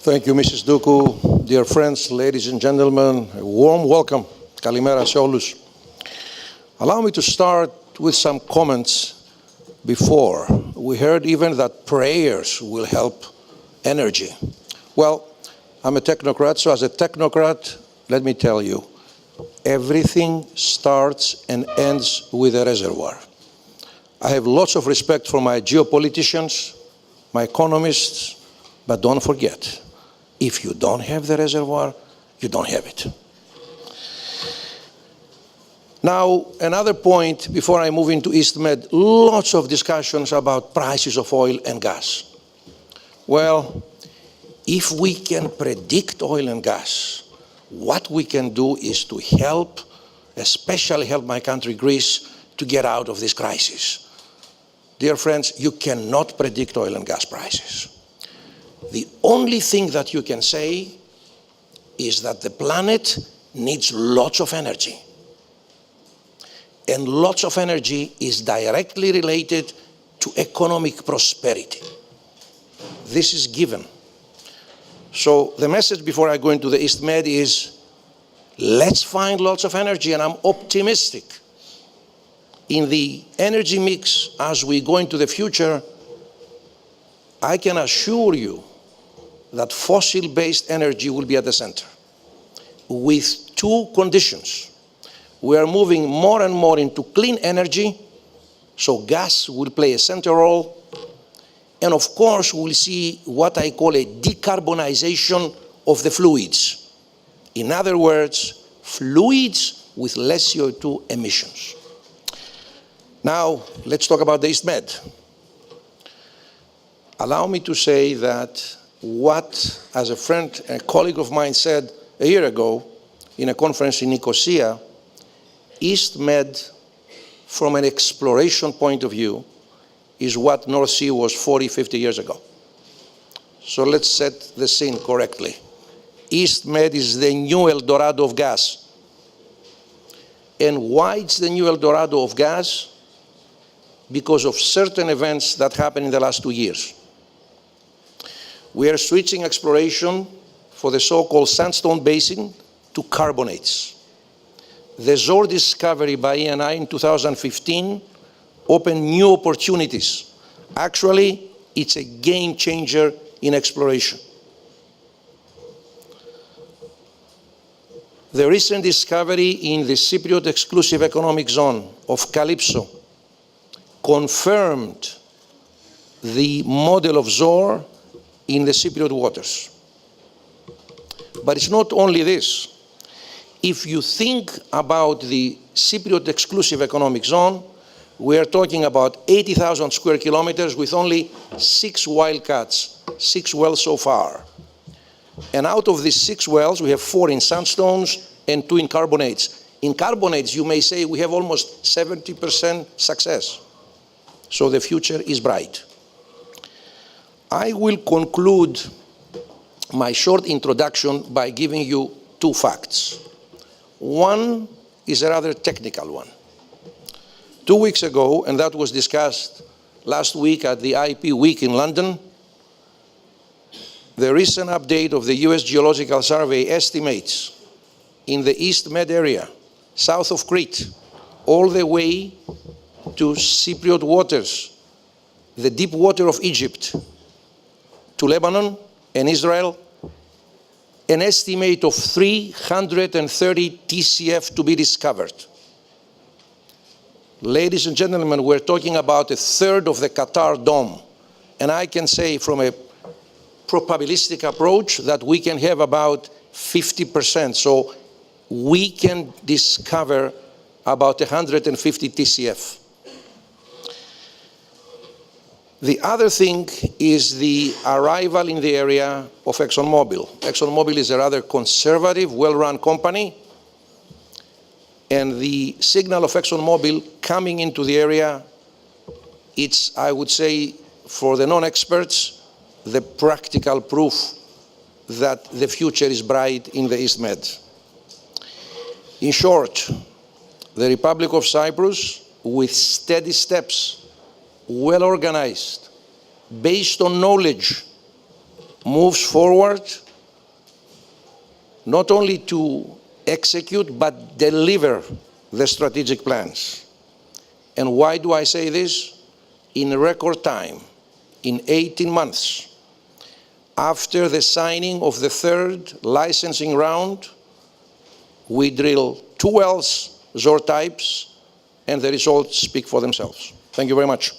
Thank you, Mrs. Doukou. Dear friends, ladies and gentlemen, a warm welcome. Kalimera se όλους. Allow me to start with some comments before. We heard even that prayers will help energy. Well, I'm a technocrat, so as a technocrat, let me tell you, everything starts and ends with a reservoir. I have lots of respect for my geopoliticians, my economists, but don't forget, if you don't have the reservoir, you don't have it. Now, another point before I move into EastMed, lots of discussions about prices of oil and gas. Well, if we can predict oil and gas, what we can do is to help, especially help my country, Greece, to get out of this crisis. Dear friends, you cannot predict oil and gas prices. The only thing that you can say is that the planet needs lots of energy. And lots of energy is directly related to economic prosperity. This is given. So the message before I go into the EastMed is, let's find lots of energy, and I'm optimistic in the energy mix as we go into the future. I can assure you that fossil-based energy will be at the center, with two conditions. We are moving more and more into clean energy, so gas will play a center role. And of course, we'll see what I call a decarbonization of the fluids. In other words, fluids with less CO2 emissions. Now, let's talk about the EastMed. Allow me to say that what, as a friend and a colleague of mine said a year ago in a conference in Nicosia, EastMed, from an exploration point of view, is what North Sea was 40, 50 years ago. So let's set the scene correctly. EastMed is the new El Dorado of gas. And why it's the new El Dorado of gas? Because of certain events that happened in the last 2 years. We are switching exploration for the so-called sandstone basin to carbonates. The Zohr discovery by ENI in 2015 opened new opportunities. Actually, it's a game changer in exploration. The recent discovery in the Cypriot exclusive economic zone of Calypso confirmed the model of Zohr in the Cypriot waters. But it's not only this. If you think about the Cypriot exclusive economic zone, we are talking about 80,000 square kilometers with only 6 wildcats, 6 wells so far. And out of these 6 wells, we have 4 in sandstones and 2 in carbonates. In carbonates, you may say we have almost 70% success. So the future is bright. I will conclude my short introduction by giving you 2 facts. One is a rather technical one. 2 weeks ago, and that was discussed last week at the IP Week in London, the recent update of the US Geological Survey estimates in the EastMed area, south of Crete, all the way to Cypriot waters, the deep water of Egypt, to Lebanon and Israel, an estimate of 330 TCF to be discovered. Ladies and gentlemen, we're talking about a third of the Qatar Dome. And I can say from a probabilistic approach that we can have about 50%. So we can discover about 150 TCF. The other thing is the arrival in the area of ExxonMobil. ExxonMobil is a rather conservative, well-run company. And the signal of ExxonMobil coming into the area, it's, I would say, for the non-experts, the practical proof that the future is bright in the EastMed. In short, the Republic of Cyprus, with steady steps, well organized, based on knowledge, moves forward not only to execute but deliver the strategic plans. And why do I say this? In record time, in 18 months, after the signing of the third licensing round, we drill 2 wells, Zohr types, and the results speak for themselves. Thank you very much.